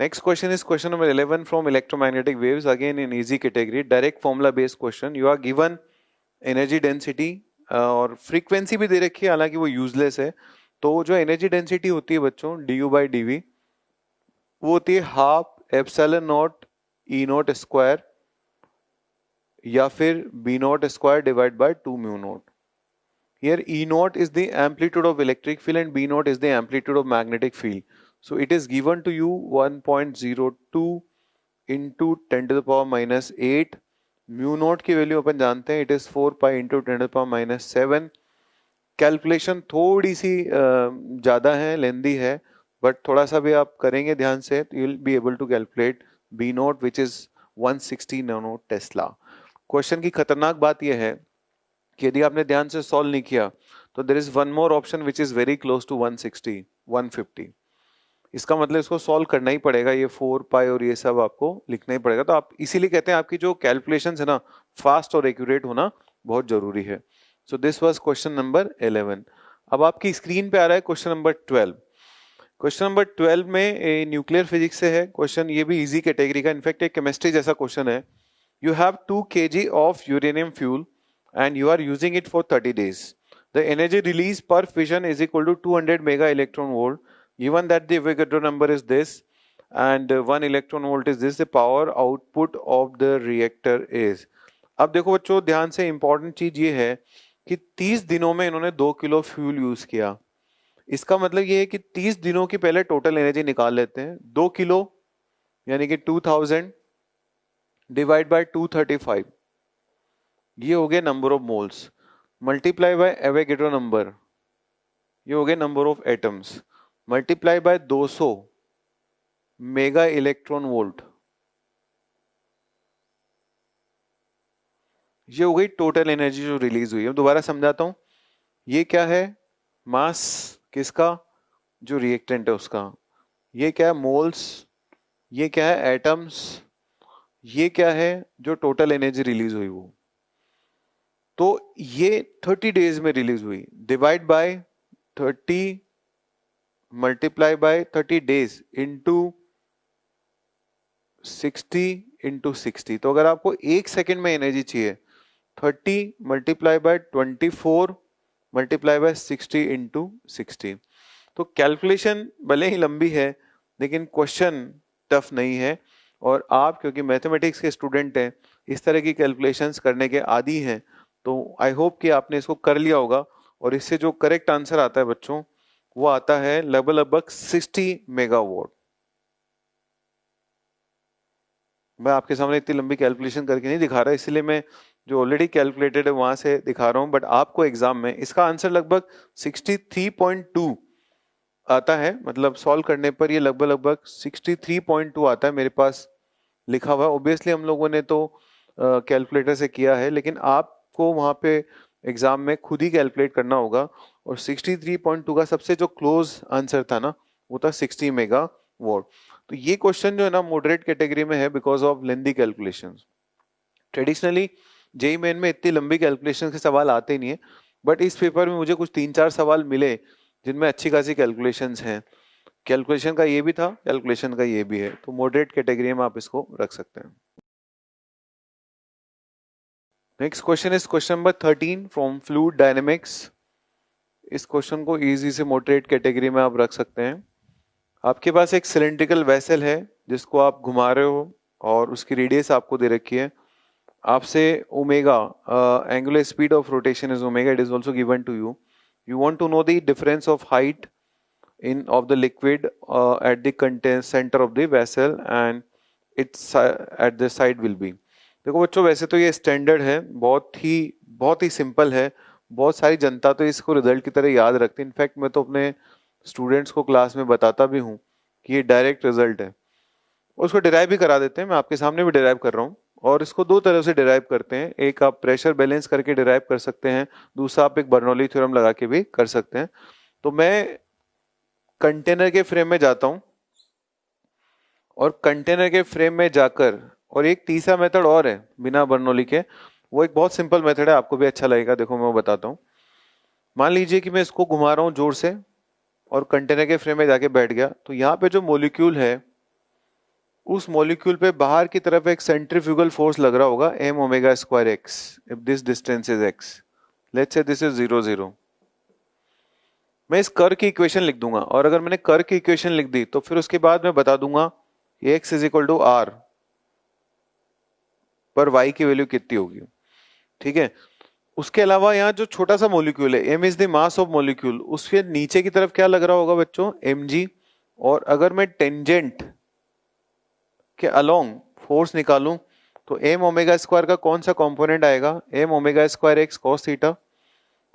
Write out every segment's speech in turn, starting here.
Next question is question number 11 from electromagnetic waves, again in easy category, direct formula based question. You are given energy density और frequency भी दे रखी है, हालांकि वो useless है. तो जो energy density होती है बच्चों du by dv, वो होती है half epsilon naught E naught square या फिर B naught square divide by 2 mu naught. Here E naught is the amplitude of electric field and B naught is the amplitude of magnetic field. So it is given to you 1.02 into 10 to the power minus 8. Mu naught की value अपन जानते हैं, it is 4 pi into 10 to the power minus 7. Calculation थोड़ी सी ज़्यादा है, लेंदी है, but थोड़ा सा भी आप करेंगे ध्यान से you will be able to calculate B naught which is 160 nano tesla. Question की खतरनाक बात यह है कि यदि आपने ध्यान से सॉल्व नहीं किया तो there is one more option which is very close to 160 150. इसका मतलब इसको सॉल्व करना ही पड़ेगा, ये 4 पाई और ये सब आपको लिखना ही पड़ेगा. तो आप इसीलिए कहते हैं आपकी जो कैलकुलेशन है ना, फास्ट और एक्यूरेट होना बहुत जरूरी है. So this was question number 11. अब आपकी स्क्रीन पे आ रहा है क्वेश्चन नंबर 12. क्वेश्चन नंबर 12 में न्यूक्लियर फिजिक्स से है क्वेश्चन, ये भी इजी कैटेगरी का, इनफैक्ट एक केमिस्ट्री जैसा क्वेश्चन है. You have 2 kg of uranium fuel and you are using it for 30 days. The energy released per fission is equal to 200 mega electron volt. Given that the Avogadro number is this and 1 electron volt is this, the power output of the reactor is. अब देखो बच्चों, ध्यान से important चीज ये है कि 30 दिनों में इन्होंने 2 किलो फ्यूल यूज किया. इसका मतलब ये है कि 30 दिनों की पहले टोटल एनर्जी निकाल लेते हैं. 2 किलो यानी कि 2000 डिवाइड बाय 235, ये हो गया number of moles, multiply by Avogadro number, ये हो गया number of atoms, multiply by 200 mega electron volt, ये हो गई टोटल एनर्जी जो रिलीज हुई है. दोबारा समझाता हूं, ये क्या है, मास किसका, जो रिएक्टेंट है उसका, ये क्या है मोल्स, ये क्या है एटम्स, ये क्या है जो टोटल एनर्जी रिलीज हुई वो. तो ये 30 डेज में रिलीज हुई, divide by 30 multiply by 30 days into 60 into 60. तो अगर आपको एक सेकेंड में एनर्जी चाहिए, 30 multiply by 24 multiply by 60 into 60. तो कैलकुलेशन भले ही लंबी है लेकिन क्वेश्चन टफ नहीं है. और आप क्योंकि मैथमेटिक्स के स्टूडेंट हैं, इस तरह की कैलकुलेशंस करने के आदी हैं, तो आई होप कि आपने इसको कर लिया होगा. और इससे जो करेक्ट आंसर आता है बच्चों, वो आता है लगभग 60 मेगावाट. मैं आपके सामने इतनी लंबी कैलकुलेशन करके नहीं दिखा रहा, इसलिए मैं जो ऑलरेडी कैलकुलेटेड है वहां से दिखा रहा हूं. बट आपको एग्जाम में इसका आंसर लगभग 63.2 आता है, मतलब सॉल्व करने पर ये लगभग 63.2 आता है. मेरे पास लिखा हुआ है, ऑब्वियसली हम लोगों ने तो कैलकुलेटर से किया है, लेकिन आपको वहां पे एग्जाम में खुद ही कैलकुलेट करना होगा. और 63.2 का सबसे जो क्लोज आंसर था ना, वो था 60 मेगा वॉट. तो ये क्वेश्चन जो है ना मॉडरेट कैटेगरी में है because of lengthy calculations. Traditionally JEE main में इतनी लंबी कैलकुलेशन के सवाल आते नहीं है, बट इस पेपर में मुझे कुछ 3-4 सवाल मिले जिनमें अच्छी खासी कैलकुलेशंस हैं. कैलकुलेशन का ये भी था, कैलकुलेशन का ये भी है, तो मॉडरेट कैटेगरी में आप इसको रख सकते हैं. Next question is question number 13 from fluid dynamics. इस क्वेश्चन को इजी से मॉडरेट कैटेगरी में आप रख सकते हैं. आपके पास एक सिलेंड्रिकल वेसल है जिसको आप घुमा रहे हो और उसकी रेडियस आपको दे रखी है. आपसे omega, angular speed of rotation is omega, it is also given to you. You want to know the difference of height in of the liquid at the content center of the vessel and its at the side will be. देखो बच्चों, वैसे तो ये standard है, बहुत ही simple है. बहुत सारी जनता तो इसको रिजल्ट की तरह याद रखती है. इनफैक्ट मैं तो अपने स्टूडेंट्स को क्लास में बताता भी हूँ कि ये डायरेक्ट रिजल्ट है. उसको डिराइव भी करा देते हैं, मैं आपके सामने भी डिराइव कर रहा हूँ. और इसको दो तरह से डिराइव करते हैं, एक आप प्रेशर बैलेंस करके डिराइव कर सकते हैं, दूसरा आप एक बर्नौली थ्योरम लगा के भी कर सकते हैं. तो मैं कंटेनर के फ्रेम में जाता हूं और कंटेनर के फ्रेम में जाकर, और एक तीसरा मेथड और है बिना बर्नौली के, वो एक बहुत सिंपल मेथड है, आपको भी अच्छा लगेगा. देखो मैं वो बताता हूं. मान लीजिए कि मैं इसको घुमा रहा हूं जोर से और कंटेनर के फ्रेम में जाके बैठ गया. तो यहाँ पे जो मोलिक्यूल है उस मॉलिक्यूल पे बाहर की तरफ एक सेंट्रीफ्यूगल फोर्स लग रहा होगा m omega square x if this distance is x, let's say this is 0 0। मैं इस कर की इक्वेशन लिख दूंगा, और अगर मैंने कर की इक्वेशन लिख दी तो फिर उसके बाद मैं बता दूंगा x is equal to R पर y की वैल्यू कितनी होगी। ठीक है, उसके अलावा यहाँ जो छोटा सा मॉलिक्यूल है, m is the mass of molecule, उसके नीचे की तरफ क्या लग रहा होगा बच्चों, mg। और अगर मैं टेंजेंट के अलोंग फोर्स निकालूं तो m ओमेगा स्क्वायर का कौन सा कंपोनेंट आएगा, m omega square x cos theta,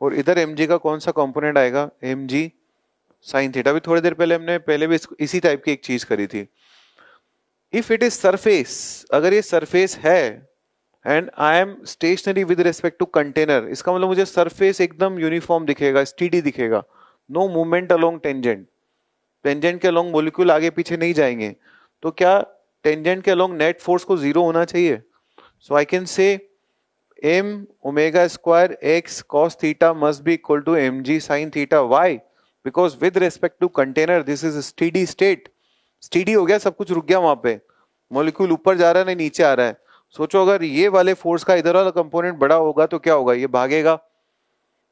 और इधर mg का कौन सा कंपोनेंट आएगा, mg साइन थीटा। भी थोड़ी देर पहले हमने पहले भी इसी टाइप की एक चीज करी थी। इफ इट इज सरफेस, अगर ये सरफेस है and I am stationary with respect to container, इसका मतलब मुझे सरफेस एकदम यूनिफॉर्म दिखेगा, स्टीडी दिखेगा, no movement along tangent, tangent के अलोंग मॉलिक्यूल आगे पीछे नहीं जाएंगे, तो क्या टेंजेंट के अलोंग नेट फोर्स को जीरो होना चाहिए। So I can say m omega square x cos theta must be equal to mg sin theta. Why, because with respect to container this is steady state, steady हो गया, सब कुछ रुक गया वहां पे, मॉलिक्यूल ऊपर जा रहा है नहीं नीचे आ रहा है। सोचो अगर ये वाले फोर्स का इधर वाला कंपोनेंट बड़ा होगा तो क्या होगा, ये भागेगा,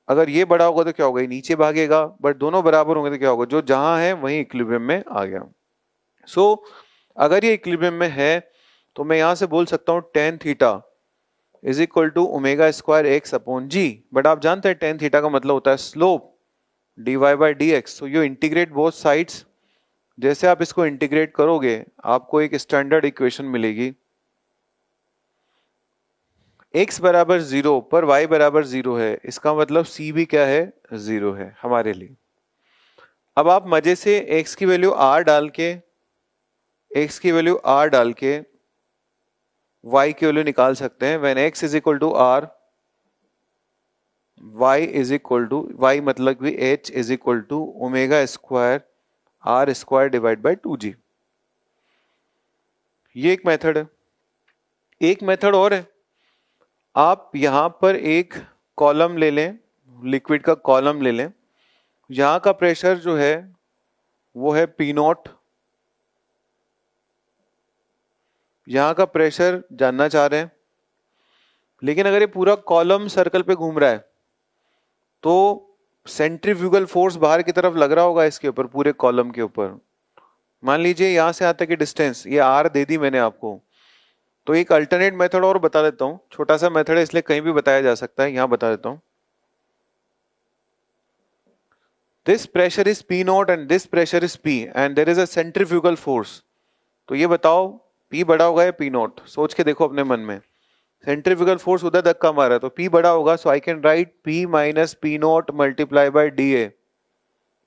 अगर ये बड़ा होगा तो क्या होगा, ये नीचे भागेगा, बट दोनों बराबर होंगे तो क्या होगा, जो जहां है वहीं इक्विलिब्रियम में आ गया। सो अगर ये इक्विलिब्रियम में है तो मैं यहां से बोल सकता हूं tan theta is equal to omega square x upon g, but आप जानते हैं टेन थीटा का मतलब होता है slope dy by d x. So you integrate both sides, जैसे आप इसको इंटीग्रेट करोगे आपको एक स्टैंडर्ड इक्वेशन मिलेगी, x बराबर 0 पर y बराबर 0 है, इसका मतलब c भी क्या है, 0 है हमारे लिए। अब आप मजे से x की वैल्यू r डाल के, x की वैल्यू r डाल के y की वैल्यू निकाल सकते हैं। When x is equal to r, y is equal to, y मतलब भी h is equal to omega square r square divide by 2g। ये एक मेथड है। एक मेथड और है, आप यहां पर एक कॉलम ले लें, लिक्विड का कॉलम ले लें, यहां का प्रेशर जो है वो है पी नॉट, यहां का प्रेशर जानना चाह रहे हैं, लेकिन अगर ये पूरा कॉलम सर्कल पे घूम रहा है तो सेंट्रीफ्यूगल फोर्स बाहर की तरफ लग रहा होगा इसके ऊपर, पूरे कॉलम के ऊपर। मान लीजिए यहां से यहां तक की डिस्टेंस ये आर दे दी मैंने आपको, तो एक अल्टरनेट मेथड और बता देता हूं, छोटा सा मेथड है इसलिए कहीं भी बताया जा सकता है, यहां बता देता हूं। This pressure is P naught and this pressure is P and there is a centrifugal force, तो ये बताओ पी बड़ा होगा या पी नॉट, सोच के देखो अपने मन में। सेंट्रीफ्यूगल फोर्स उधर धक्का मारा है तो पी बड़ा होगा, so I can write P minus P naught multiply by D A.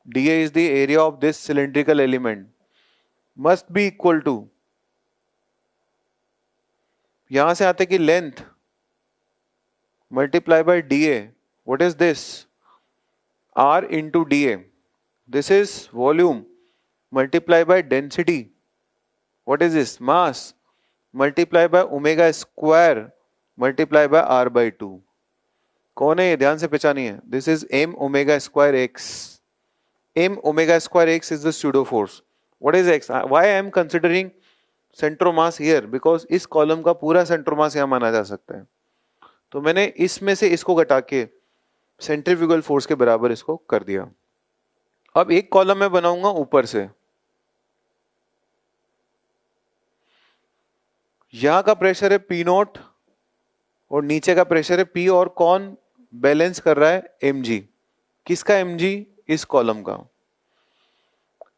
D A is the area of this cylindrical element, must be equal to, यहां से आते कि length multiply by D A, what is this, R into dA, this is volume multiply by density, what is this, mass multiply by omega square multiply by R by 2। कौन है ये, ध्यान से पहचानिए, this is m omega square x, m omega square x is the pseudo force। what is x, why I am considering centromass here, because इस column का पूरा सेंट्रोमास यहाँ माना जा सकता है, तो मैंने इसमें से इसको घटा के सेंट्रीफ्यूगल फोर्स के बराबर इसको कर दिया। अब एक कॉलम मैं बनाऊंगा ऊपर से, यहां का प्रेशर है पी नॉट और नीचे का प्रेशर है पी, और कौन बैलेंस कर रहा है, एम जी। किसका एम जी, इस कॉलम का।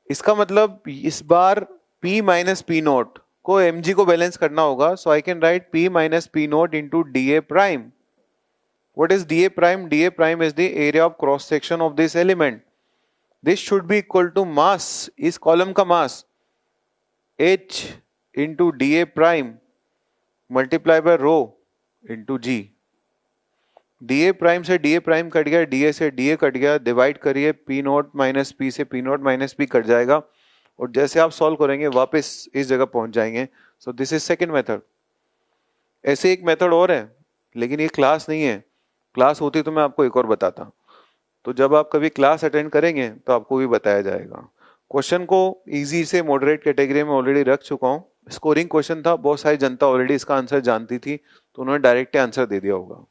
इसका मतलब इस बार पी माइनस पी नॉट को एम जी को बैलेंस करना होगा, so I can write P minus P naught into D A prime. What is dA prime? dA prime is the area of cross section of this element. This should be equal to mass, इस column का मास H into dA prime multiply by rho into G। dA prime से dA prime cut गया, dA से dA cut गया, divide करिए P not minus P से P not minus P cut जाएगा, और जैसे आप सॉल्व करेंगे वापस इस जगह पहुंच जाएंगे। सो दिस इज सेकेंड मेथड। ऐसे एक मेथड और है, लेकिन ये क्लास नहीं है, क्लास होती तो मैं आपको एक और बताता, तो जब आप कभी क्लास अटेंड करेंगे तो आपको भी बताया जाएगा। क्वेश्चन को इजी से मॉडरेट कैटेगरी में ऑलरेडी रख चुका हूं, स्कोरिंग क्वेश्चन था, बहुत सारी जनता ऑलरेडी इसका आंसर जानती थी, तो उन्होंने डायरेक्ट आंसर दे दिया होगा।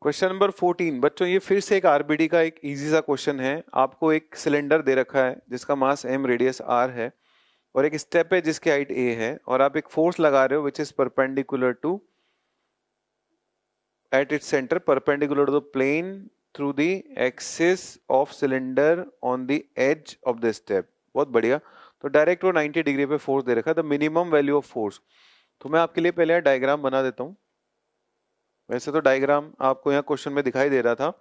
क्वेश्चन नंबर 14 बच्चों, ये फिर से एक आरबीडी का एक इजी सा क्वेश्चन है। आपको एक सिलेंडर दे रखा है जिसका मास m, रेडियस r है, और एक स्टेप है जिसकी हाइट a है, और आप एक फोर्स लगा रहे हो which is perpendicular to at its center perpendicular to the plane through the axis of cylinder on the edge of the step। बहुत बढ़िया। तो डायरेक्ट वो 90 डिग्री पे फोर्स दे रखा है, the minimum value of force. तो मैं आपके लिए पहले डायग्राम बना देता हूँ। वैसे तो डायग्राम आपको यहाँ क्वेश्चन में दिखाई दे रहा था,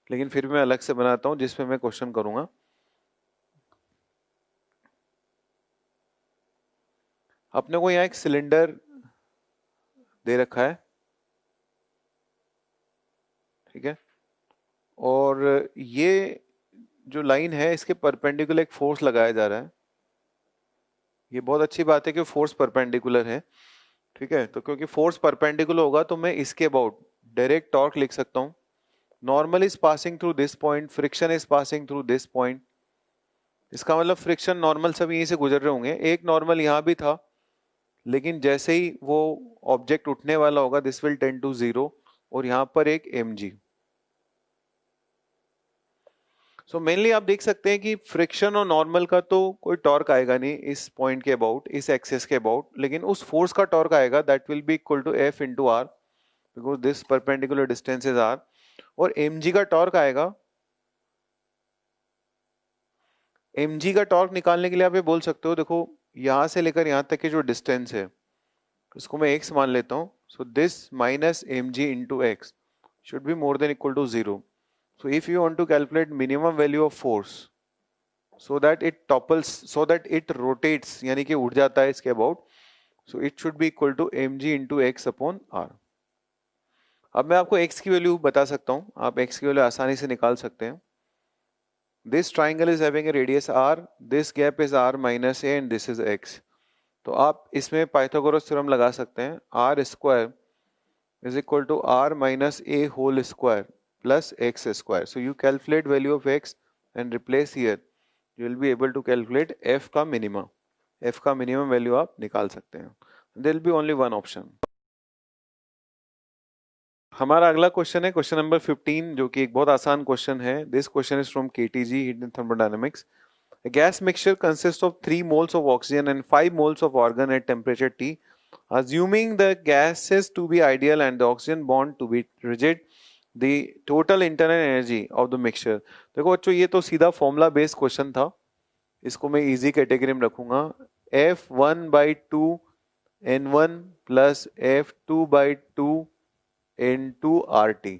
लेकिन फिर भी मैं अलग से बनाता हूँ जिसमें मैं क्वेश्चन करूंगा। अपने को यहाँ एक सिलेंडर दे रखा है, ठीक है, और ये जो लाइन है इसके परपेंडिकुलर एक फोर्स लगाया जा रहा है। ये बहुत अच्छी बात है कि फोर्स परपेंडिकुलर है, ठीक है। तो क्योंकि फोर्स परपेंडिकुलर होगा तो मैं इसके अबाउट डायरेक्ट टॉर्क लिख सकता हूँ। Normal is passing through this point, friction is passing through this point. इसका मतलब फ्रिक्शन नॉर्मल सब यहीं से गुजर रहे होंगे। एक नॉर्मल यहाँ भी था, लेकिन जैसे ही वो ऑब्जेक्ट उठने वाला होगा this will tend to zero, और यहाँ पर एक mg। सो मेनली आप देख सकते हैं कि फ्रिक्शन और नॉर्मल का तो कोई टॉर्क आएगा नहीं इस पॉइंट के अबाउट, इस एक्सेस के अबाउट, लेकिन उस फोर्स का टॉर्क आएगा that will be equal to F into R, because this perpendicular distance is R. और mg का टॉर्क आएगा, mg का टॉर्क निकालने के लिए आप ये बोल सकते हो, देखो यहां से लेकर यहां तक की जो डिस्टेंस है इसको मैं x मान लेता हूं। So this minus mg into x should be more than equal to 0. So if you want to calculate minimum value of force so that it topples, so that it rotates, यानी कि उड़ जाता है इसके about, so it should be equal to mg into x upon r। अब मैं आपको x की वैल्यू बता सकता हूं, आप x की वैल्यू आसानी से निकाल सकते हैं। This triangle is having a radius r, this gap is r minus a and this is x। तो आप इसमें पाइथागोरस थ्योरम लगा सकते हैं, r square is equal to r minus a whole square plus x square। So you calculate value of x and replace here, you will be able to calculate f का minimum। f का minimum value आप निकाल सकते हैं। There will be only one option। हमारा अगला question है question number 15, जो कि एक बहुत आसान क्वेश्चन है। This question is from KTG, Heat and Thermodynamics। A gas mixture consists of 3 moles of oxygen and 5 moles of argon at temperature T। Assuming the gases to be ideal and the oxygen bond to be rigid, the total internal energy of the mixture। देखो बच्चों, ये तो सीधा formula based question था, इसको मैं easy category में रखूंगा। F1/2 N1 plus F2/2 N2 RT।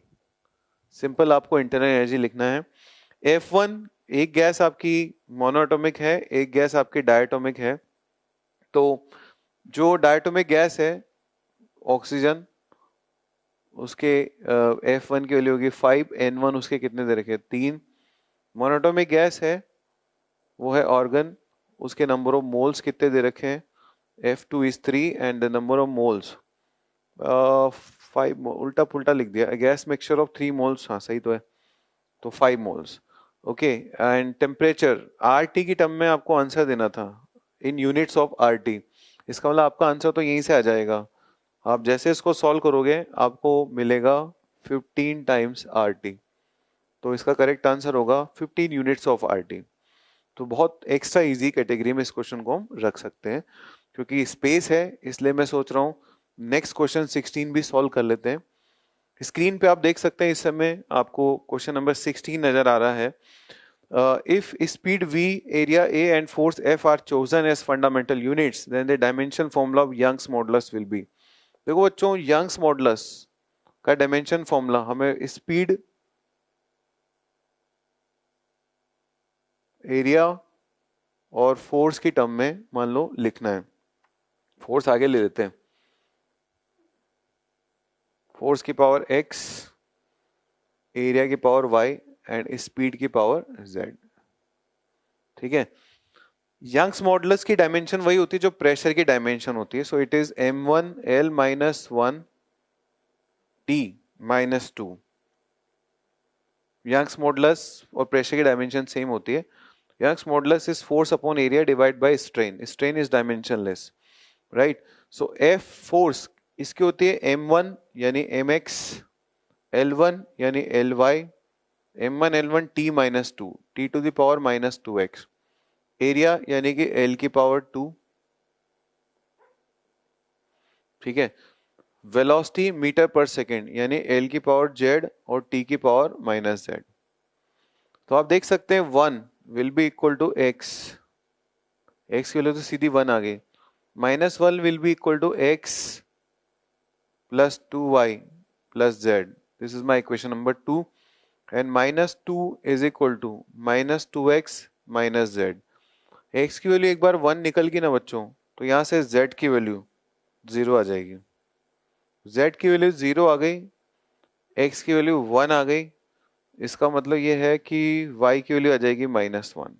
Simple आपको इंटरनल एनर्जी लिखना है। F1 एक गैस आपकी मोनोएटॉमिक है, एक गैस आपकी डायटोमिक है। तो जो डायटोमिक गैस है ऑक्सीजन, उसके F1 की वैल्यू होगी 5, N1 उसके कितने दे रखे 3। मोनोटोमिक गैस है वो है ऑर्गन, उसके नंबर ऑफ मोल्स कितने दे रखे हैं, F2 is 3 and the number of moles 5। उल्टा पुल्टा लिख दिया, गैस मिक्सचर ऑफ 3 मोल्स, हाँ सही तो है, तो 5 moles. Okay, and temperature RT की टर्म में आपको आंसर देना था इन यूनिट्स ऑफ RT। इसका मतलब आपका आंसर तो यहीं से आ जाएगा। आप जैसे इसको सॉल्व करोगे आपको मिलेगा 15 टाइम्स RT। तो इसका करेक्ट आंसर होगा 15 यूनिट्स ऑफ RT। तो बहुत एक्स्ट्रा इजी कैटेगरी में इस क्वेश्चन को हम रख सकते हैं, क्योंकि स्पेस है, इसलिए मैं सोच रहा हूँ नेक्स्ट क्वेश्चन 16 भी सॉल्व कर लेते हैं। स्क्रीन पे आप देख सकते हैं इस समय आपको क्वेश्चन नंबर 16 नजर आ रहा है। If speed v, area A and force F are chosen as fundamental units, then the dimension formula of Young's modulus will be। देखो बच्चों, यंग्स मॉडुलस का डायमेंशन फॉर्मूला हमें स्पीड, एरिया और फोर्स की term में मान लो लिखना है। फोर्स आगे ले लेते हैं, फोर्स की पावर x, एरिया की पावर y एंड स्पीड की पावर z। ठीक है, यंग्स मॉडुलस की डायमेंशन वही होती है जो प्रेशर की डायमेंशन होती है। So it is m1 L minus 1 T minus 2। Young's modulus और प्रेशर की डायमेंशन सेम होती है, Young's modulus is force upon area divided by strain. Strain is dimensionless, right? So F force इसकी होती है M1 यानी mx, L1 यानी ly, M1 L1 t minus 2, t to the power minus 2x, area यानी कि L की power 2, ठीक है। वेलोसिटी मीटर पर सेकेंड यानी L की पावर z और t की पावर माइनस z। तो आप देख सकते हैं 1 will be equal to x, x की वैल्यू तो सीधी 1 आ गई, -1 will be equal to x plus 2y plus z, this is my equation number 2, and -2 is equal to -2x minus z। x की वैल्यू एक बार 1 निकल गई ना बच्चों, तो यहां से z की वैल्यू 0 आ जाएगी, z की वैल्यू 0 आ गई, x की वैल्यू 1 आ गई, इसका मतलब ये है कि y की वैल्यू आ जाएगी -1।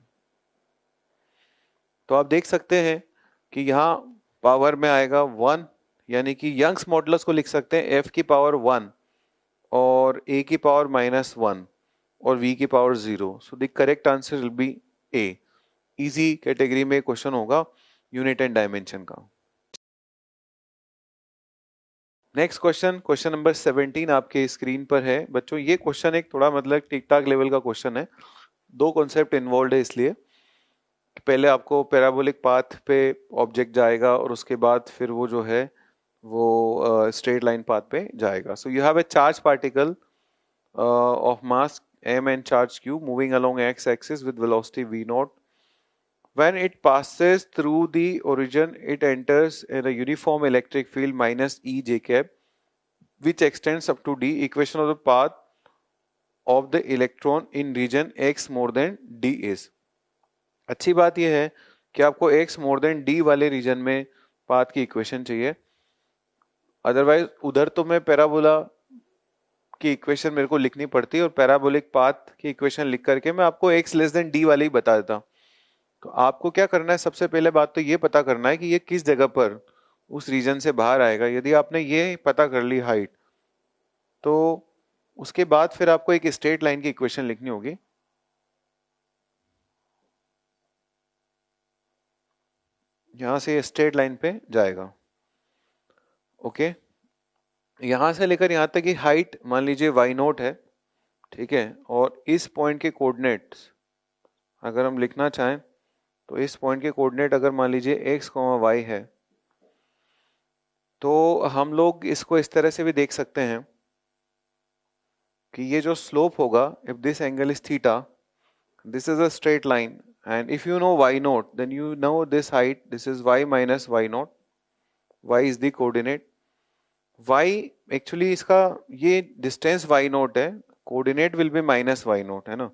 तो आप देख सकते हैं कि यहाँ पावर में आएगा 1, यानी कि यंग्स मॉडुलस को लिख सकते हैं f की पावर 1 और a की पावर -1 और v की power 0। So the correct answer will be a। Easy category में क्वेश्चन होगा यूनिट एंड डायमेंशन का। नेक्स्ट क्वेश्चन, क्वेश्चन नंबर 17 आपके स्क्रीन पर है बच्चों। ये क्वेश्चन एक थोड़ा मतलब ठीक ठाक लेवल का क्वेश्चन है, दो कॉन्सेप्ट इन्वॉल्व है, इसलिए पहले आपको पैराबोलिक पाथ पे ऑब्जेक्ट जाएगा और उसके बाद फिर वो जो है वो स्ट्रेट लाइन पाथ पे जाएगा। So you have a charge particle of mass m and charge q moving along x axis with velocity v naught. When it passes through the origin, it enters in a uniform electric field minus E j cap, which extends up to d. Equation of the path of the electron in region x more than d is. अच्छी बात यह है कि आपको x more than d वाले reason में path की equation चाहिए, अदरवाइज उधर तो मैं पैराबोला की इक्वेशन मेरे को लिखनी पड़ती है और पैराबोलिक पाथ की इक्वेशन लिख करके मैं आपको x लेस देन d वाले ही बता देता। तो आपको क्या करना है, सबसे पहले बात तो ये पता करना है कि ये किस जगह पर उस रीजन से बाहर आएगा। यदि आपने ये पता कर ली हाइट, तो उसके बाद फिर आपको एक स्ट्रेट लाइन की इक्वेशन लिखनी होगी। यहां से स्ट्रेट लाइन पे जाएगा, ओके। यहां से लेकर यहां तक की हाइट मान लीजिए y नोट है, ठीक है, और इस पॉइंट के कोऑर्डिनेट्स अगर हम लिखना चाहें तो इस पॉइंट के कोऑर्डिनेट अगर मान लीजिए x, y है, तो हम लोग इसको इस तरह से भी देख सकते हैं कि ये जो स्लोप होगा, if this angle is theta, this is a straight line, and if you know y naught then you know this height, this is y minus y naught, y is the coordinate, y actually इसका ये distance y naught है, coordinate will be minus y naught, है ना,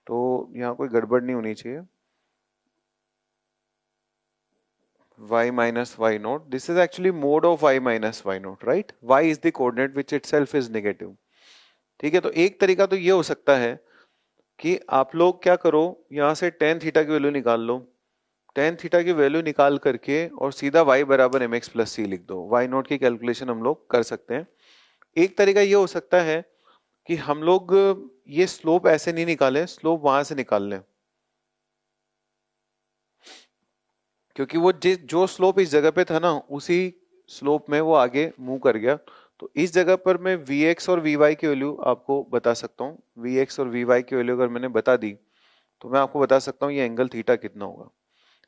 तो यहाँ कोई गड़बड़ नहीं होनी चाहिए। y minus y naught, this is actually mode of y minus y naught, right? y is the coordinate which itself is negative, ठीक है। तो एक तरीका तो ये हो सकता है कि आप लोग क्या करो, यहां से tan थीटा की वैल्यू निकाल लो, tan थीटा की वैल्यू निकाल करके और सीधा y बराबर mx प्लस c लिख दो, y नोट की कैलकुलेशन हम लोग कर सकते हैं। एक तरीका ये हो सकता है कि हम लोग ये स्लोप ऐसे नहीं निकालें, स्लोप वहां से निकाल लें, क्योंकि वो जो स्लोप इस जगह पे था ना, उसी स्लोप में वो आगे मूव कर गया। तो इस जगह पर मैं Vx और Vy की वैल्यू आपको बता सकता हूँ। Vx और Vy की वैल्यू अगर मैंने बता दी तो मैं आपको बता सकता हूँ ये एंगल थीटा कितना होगा।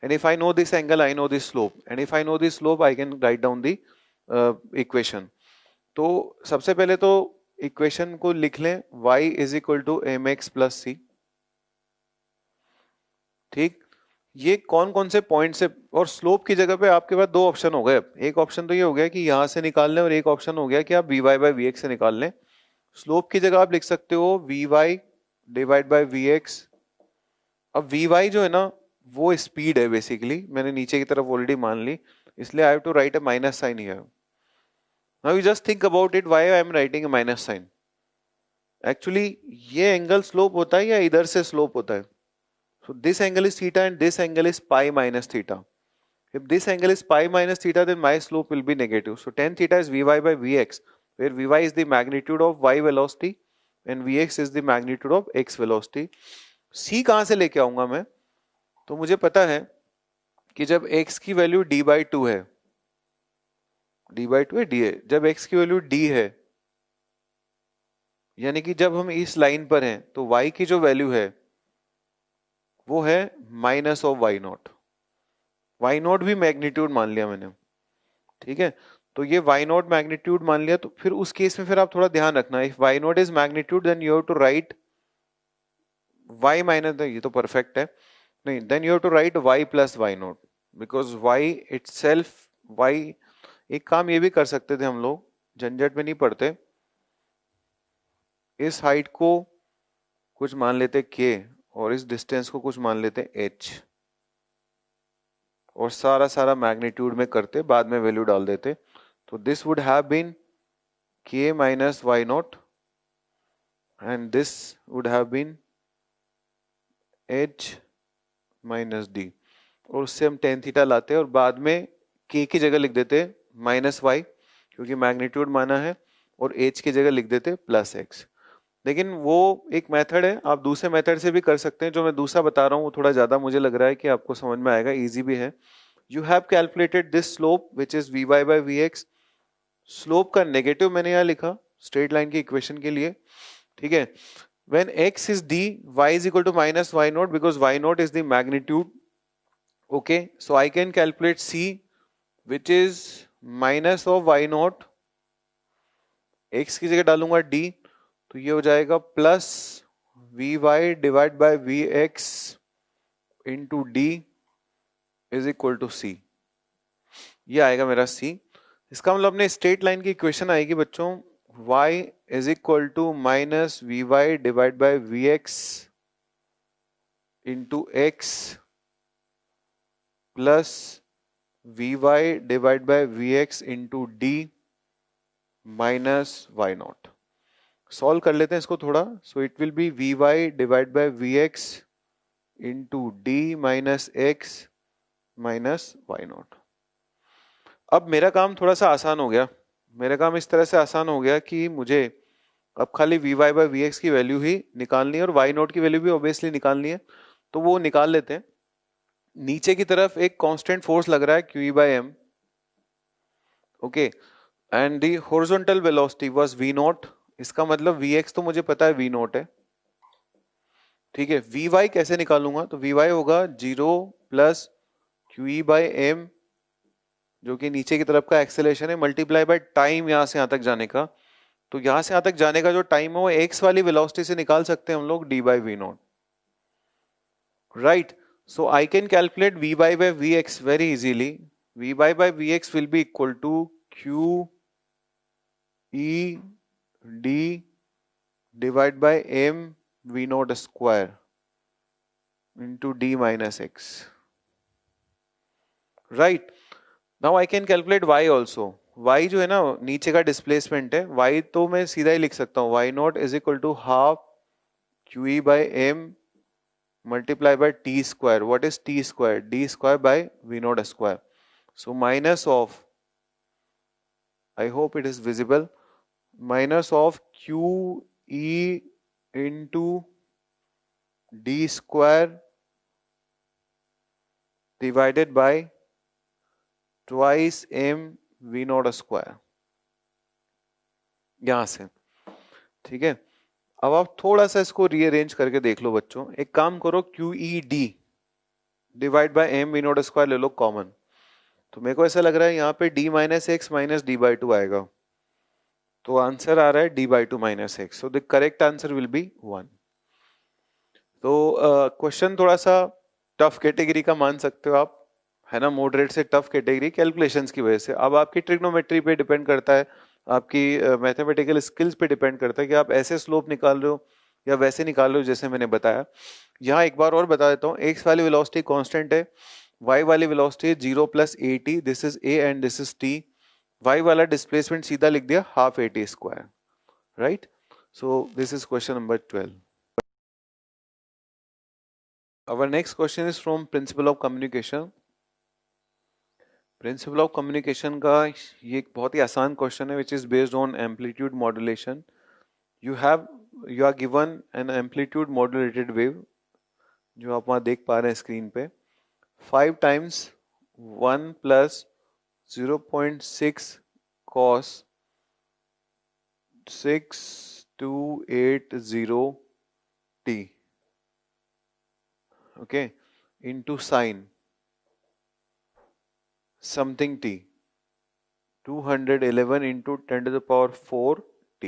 And if I know this angle, I know this slope, and if I know this slope, I can write down the equation. तो सबसे पहले तो इक्वेशन को लिख लें, y is equal to mx plus c, ठीक। ये कौन कौन से पॉइंट से, और स्लोप की जगह पे आपके पास दो ऑप्शन हो गए। एक ऑप्शन तो ये हो गया कि यहां से निकाल लें, और एक ऑप्शन हो गया कि आप vy बाई vx से निकाल लें। स्लोप की जगह आप लिख सकते हो vy डिवाइड बाई vx। अब vy जो है ना वो स्पीड है बेसिकली, मैंने नीचे की तरफ ऑलरेडी मान ली, इसलिए I have to write a minus sign here. Now you just think about it, why I am writing a minus sign. Actually ये एंगल स्लोप होता है या इधर से स्लोप होता है? So this angle is theta and this angle is pi minus theta. If this angle is pi minus theta, then my slope will be negative. So tan theta is Vy by Vx, where Vy is the magnitude of y velocity and Vx is the magnitude of x velocity. C कहाँ से लेके आऊंगा मैं? तो मुझे पता है कि जब x की वैल्यू d/2 है, d/2 है, d है, जब x की वैल्यू d है, यानी कि जब हम इस लाइन पर हैं, तो y की जो वैल्यू है वो है minus of y naught. Y naught भी मैग्नीट्यूड मान लिया मैंने, ठीक है। तो ये वाई नॉट मैग्नीट्यूड मान लिया, तो फिर उस केस में फिर आप थोड़ा ध्यान रखना, if y naught is magnitude then you have to write y minus, ये तो परफेक्ट है, नहीं, then you have to write y plus y naught, because y itself, y, एक काम ये भी कर सकते थे हम लोग, झंझट में नहीं पड़ते, इस हाइट को कुछ मान लेते k और इस डिस्टेंस को कुछ मान लेते h, और सारा सारा मैग्नीट्यूड में करते, बाद में वैल्यू डाल देते, तो this would have been k minus y naught and this would have been h minus d, और उससे हम टेन थीटा लाते और बाद में k की जगह लिख देते माइनस वाई, क्योंकि मैग्नीट्यूड माना है, और h की जगह लिख देते प्लस x। लेकिन वो एक मेथड है, आप दूसरे मेथड से भी कर सकते हैं, जो मैं दूसरा बता रहा हूँ वो थोड़ा ज्यादा मुझे लग रहा है कि आपको समझ में आएगा, इजी भी है। You have calculated this slope which is v y by we x, slope का नेगेटिव मैंने यहाँ लिखा स्ट्रेट लाइन की इक्वेशन के लिए, ठीक है। when x is d, y is equal to minus y naught, because y naught is the magnitude, okay, so I can calculate c which is minus of y naught, x की जगह डालूंगा d, तो ये हो जाएगा plus we Y divide by we x into D is equal to C, ये आएगा मेरा c। इसका मतलब अपने स्ट्रेट लाइन की इक्वेशन आएगी बच्चों, y is equal to minus v Y divide by we x into x plus we Y divide by we x into d minus y naught. Solve कर लेते हैं इसको थोड़ा, so it will be v Y divide by we x into d minus x minus y naught. अब मेरा काम थोड़ा सा आसान हो गया, मेरा काम इस तरह से आसान हो गया कि मुझे अब खाली v y by we x की वैल्यू ही निकालनी है, और वाई नॉट की वैल्यू भी ऑब्वियसली निकालनी है, तो वो निकाल लेते हैं। नीचे की तरफ एक कांस्टेंट फोर्स लग रहा है q by m, okay, and the horizontal velocity was v naught, इसका मतलब वी एक्स तो मुझे पता है वी नॉट है, ठीक है। वी वाई कैसे निकालूंगा, तो वी वाई होगा 0 plus q E by m, जो कि नीचे की तरफ का एक्सेलरेशन है, मल्टीप्लाई बाय टाइम यहां से यहां तक जाने का, तो यहां से यहां तक जाने का जो टाइम है वो एक्स वाली वेलोसिटी से निकाल सकते हैं हम लोग, d by v naught, right. So I can calculate v by vx very easily. V by vx will be equal to q e d divided by m v naught square into d minus x. Right. Now I can calculate y also. y जो है ना नीचे का displacement है, y तो मैं सीधा ही लिख सकता हूँ, y naught is equal to half q E by m multiply by t square. What is t square? d square by v naught square. So minus of, I hope it is visible, minus of q e into d square divided by twice m v naught square, यहां से, ठीक है। अब आप थोड़ा सा इसको rearrange करके देख लो बच्चों, एक काम करो, q E d divide by m v naught square ले लो कॉमन, तो मेरे को ऐसा लग रहा है यहाँ पे d minus x minus D by two आएगा, तो आंसर आ रहा है d by two minus x, so the correct answer will be 1। तो क्वेश्चन थोड़ा सा टफ कैटेगरी का मान सकते हो आप, है ना, मॉडरेट से टफ कैटेगरी कैलकुलेशंस की वजह से। अब आपकी ट्रिग्नोमेट्री पे डिपेंड करता है, आपकी मैथमेटिकल स्किल्स पे डिपेंड करता है कि आप ऐसे स्लोप निकाल रहे हो या वैसे निकाल रहे हो जैसे मैंने बताया। यहाँ एक बार और बता देता हूँ, एक्स वाली वेलोसिटी कांस्टेंट है, वाई वाली velocity 0 plus a t, this is a and this is t, y वाला डिस्प्लेसमेंट सीधा लिख दिया half a t square, right. So this is question number 12। Our next question is from Principle of Communication. Principle of Communication का ये एक बहुत ही आसान question है, which is based on amplitude modulation. You are given an amplitude modulated wave जो आप वहां देख पा रहे हैं स्क्रीन पे, 5 times 1 plus 0.6 cos 6280 t, okay, into sine something t, 211 into 10⁴ t।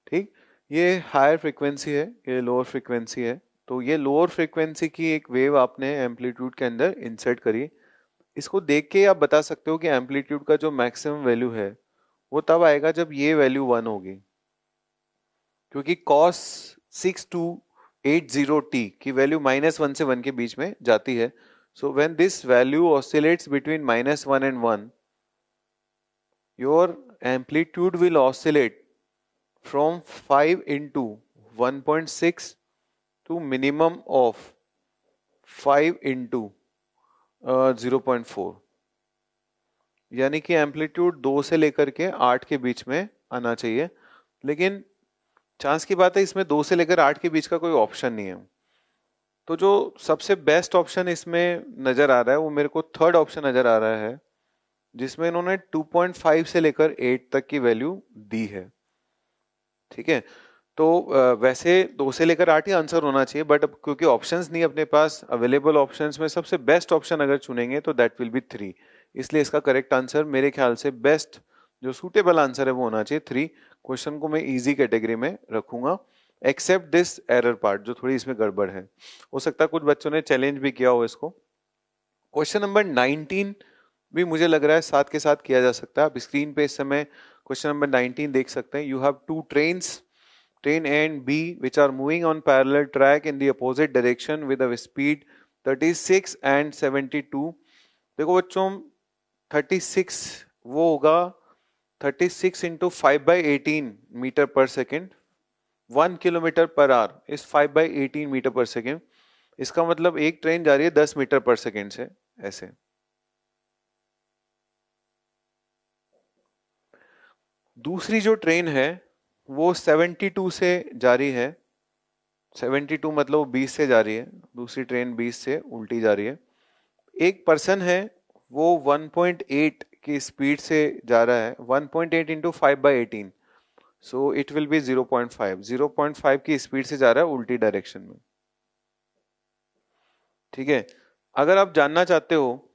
ठीक, ये हायर फ्रीक्वेंसी है, ये लोअर फ्रीक्वेंसी है। तो ये लोअर फ्रीक्वेंसी की एक वेव आपने एम्पलीट्यूड के अंदर इंसर्ट करी। इसको देख के आप बता सकते हो कि एम्पलीट्यूड का जो मैक्सिमम वैल्यू है वो तब आएगा जब ये वैल्यू 1 होगी, क्योंकि cos 6280t की वैल्यू -1 से 1 के बीच में जाती है। So when this value oscillates between -1 and 1, your amplitude will oscillate from 5 into 1.6 to minimum of 5 into 0.4, यानी कि एम्पलीट्यूड 2 से लेकर के 8 के बीच में आना चाहिए। लेकिन चांस की बात है, इसमें 2 से लेकर 8 के बीच का कोई ऑप्शन नहीं है। तो जो सबसे बेस्ट ऑप्शन इसमें नजर आ रहा है वो मेरे को थर्ड ऑप्शन नजर आ रहा है, जिसमें इन्होंने 2.5 से लेकर 8 तक की वैल्यू दी है। ठीक है, तो वैसे 2 से लेकर 8 ही आंसर होना चाहिए, बट क्योंकि ऑप्शंस नहीं अपने पास, अवेलेबल ऑप्शंस में सबसे बेस्ट ऑप्शन अगर चुनेंगे तो दैट विल बी 3। इसलिए इसका करेक्ट आंसर मेरे ख्याल से बेस्ट जो सूटेबल आंसर है वो होना चाहिए 3। क्वेश्चन को मैं इजी कैटेगरी में रखूंगा, एक्सेप्ट दिस एरर पार्ट जो थोड़ी इसमें गड़बड़ है। हो सकता है कुछ बच्चों ने चैलेंज भी किया हो इसको। क्वेश्चन नंबर 19 भी मुझे लग रहा है साथ के साथ किया जा सकता है। आप स्क्रीन पे इस समय क्वेश्चन नंबर 19 देख सकते हैं। You have two trains, train A and B, which are moving on parallel track in the opposite direction with a speed 36 and 72। देखो बच्चों, 36 वो होगा 36 इंटू 5/18 मीटर पर सेकेंड, 1 किलोमीटर पर आवर इस 5/18 मीटर पर सेकेंड। इसका मतलब एक ट्रेन जा रही है 10 मीटर पर सेकेंड से, ऐसे। दूसरी जो ट्रेन है वो 72 से जा रही है, 72 मतलब 20 से जा रही है, दूसरी ट्रेन 20 से उल्टी जा रही है। एक पर्सन है वो 1.8 की स्पीड से जा रहा है, 1.8 into 5/18, so it will B 0.5, 0.5 की स्पीड से जा रहा है उल्टी डायरेक्शन में। ठीक है, अगर आप जानना चाहते हो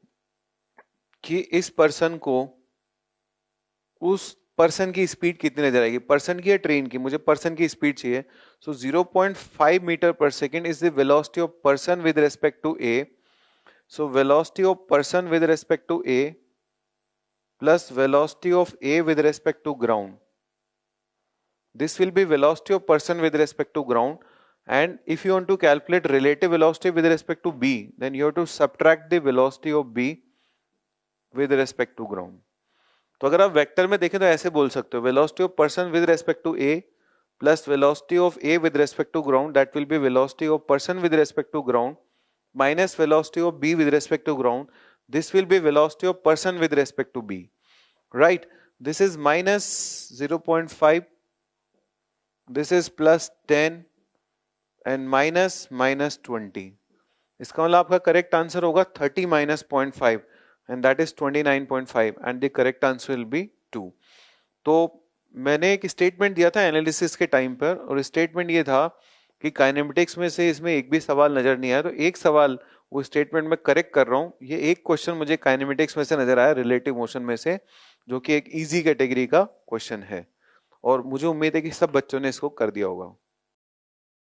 कि इस पर्सन को उस पर्सन की स्पीड कितनी नजर आएगी, पर्सन की या ट्रेन की, मुझे पर्सन की स्पीड चाहिए। सो 0.5 मीटर पर second is the velocity of person with respect to A. So velocity of person with respect to A plus velocity of A with respect to ground, this will be velocity of person with respect to ground. And if you want to calculate relative velocity with respect to b, then you have to subtract the velocity of b with respect to ground. तो अगर आप vector में देखें तो ऐसे बोल सकते हो, velocity of person with respect to A plus velocity of A with respect to ground, that will be velocity of person with respect to ground minus velocity of B with respect to ground, this will be velocity of person with respect to B, right. This is minus 0.5, this is plus 10 and minus -20। इसका मतलब आपका correct answer होगा 30 minus 0.5 and that is 29.5 and the correct answer will be 2। तो मैंने एक statement दिया था analysis के टाइम पर, और स्टेटमेंट ये था कि काइनेमेटिक्स में से इसमें एक भी सवाल नजर नहीं आया, तो एक सवाल वो स्टेटमेंट में करेक्ट कर रहा हूँ। ये एक क्वेश्चन मुझे काइनेमेटिक्स में से नजर आया, रिलेटिव मोशन में से, जो कि एक इजी कैटेगरी का क्वेश्चन है, और मुझे उम्मीद है कि सब बच्चों ने इसको कर दिया होगा।